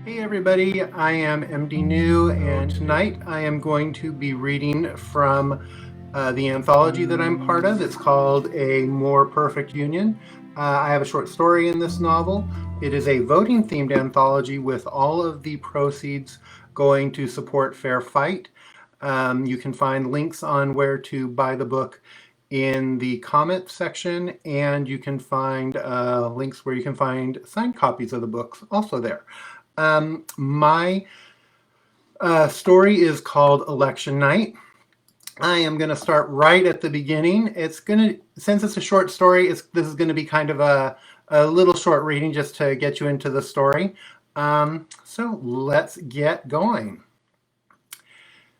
Hey everybody, I am MD New, and tonight I am going to be reading from the anthology that I'm part of. It's called A More Perfect Union. I have a short story in this novel. It is a voting themed anthology with all of the proceeds going to support Fair Fight. You can find links on where to buy the book in the comment section, and you can find links where you can find signed copies of the books also there. My story is called Election Night. I am going to start right at the beginning. Since it's a short story, this is going to be kind of a little short reading just to get you into the story. So let's get going.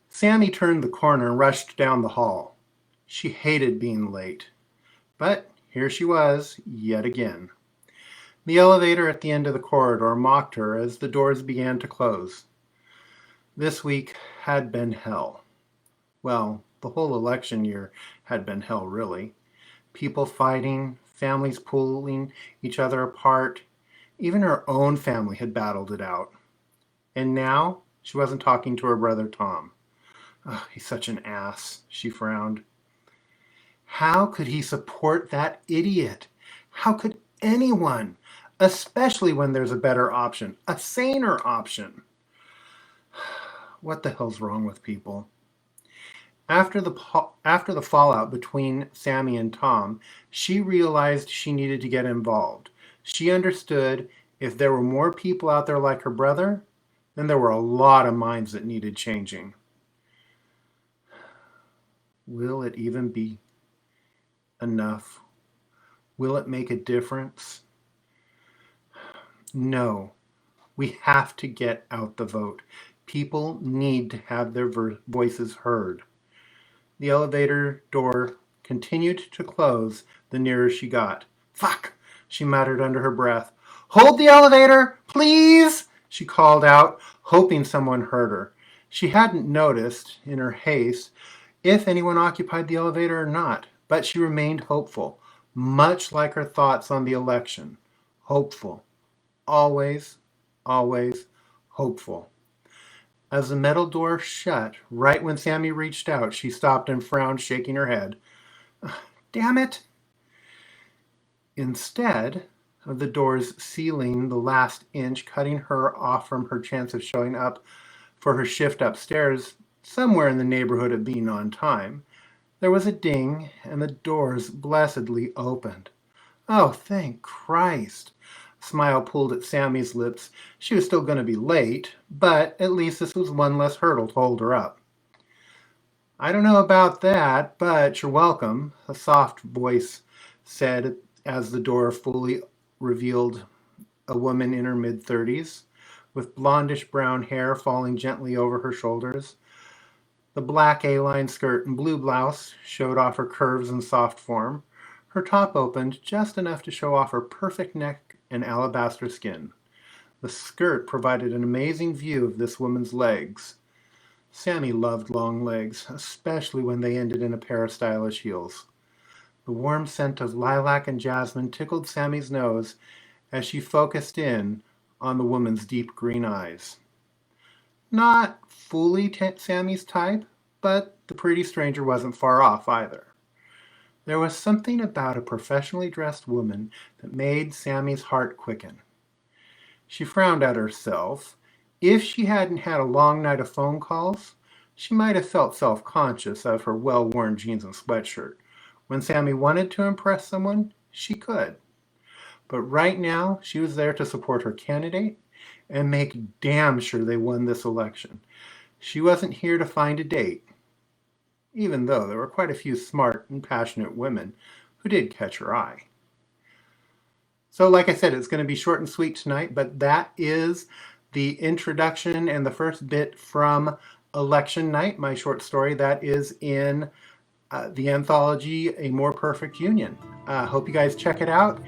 Sammy turned the corner and rushed down the hall. She hated being late, but here she was yet again. The elevator at the end of the corridor mocked her as the doors began to close. This week had been hell. Well, the whole election year had been hell, really. People fighting, families pulling each other apart. Even her own family had battled it out. And now she wasn't talking to her brother Tom. Oh, he's such an ass, she frowned. How could he support that idiot? How could anyone? Especially when there's a better option, a saner option. What the hell's wrong with people? After the fallout between Sammy and Tom, she realized she needed to get involved. She understood if there were more people out there like her brother, then there were a lot of minds that needed changing. Will it even be enough? Will it make a difference? No, we have to get out the vote. People need to have their voices heard. The elevator door continued to close the nearer she got. Fuck, she muttered under her breath. Hold the elevator, please, she called out, hoping someone heard her. She hadn't noticed, in her haste, if anyone occupied the elevator or not, but she remained hopeful, much like her thoughts on the election. Hopeful. Always, always hopeful. As the metal door shut, right when Sammy reached out, she stopped and frowned, shaking her head. Damn it! Instead of the doors sealing the last inch, cutting her off from her chance of showing up for her shift upstairs, somewhere in the neighborhood of being on time, there was a ding, and the doors blessedly opened. Oh, thank Christ! A smile pulled at Sammy's lips. She was still going to be late, but at least this was one less hurdle to hold her up. I don't know about that, but you're welcome, a soft voice said as the door fully revealed a woman in her mid-30s, with blondish brown hair falling gently over her shoulders. The black A-line skirt and blue blouse showed off her curves and soft form. Her top opened just enough to show off her perfect neck and alabaster skin. The skirt provided an amazing view of this woman's legs. Sammy loved long legs, especially when they ended in a pair of stylish heels. The warm scent of lilac and jasmine tickled Sammy's nose as she focused in on the woman's deep green eyes. Not fully Sammy's type, but the pretty stranger wasn't far off either. There was something about a professionally dressed woman that made Sammy's heart quicken. She frowned at herself. If she hadn't had a long night of phone calls, she might have felt self-conscious of her well-worn jeans and sweatshirt. When Sammy wanted to impress someone, she could. But right now, she was there to support her candidate and make damn sure they won this election. She wasn't here to find a date, even though there were quite a few smart and passionate women who did catch her eye. So like I said, it's going to be short and sweet tonight, but that is the introduction and the first bit from Election Night, my short story that is in the anthology A More Perfect Union. Hope you guys check it out.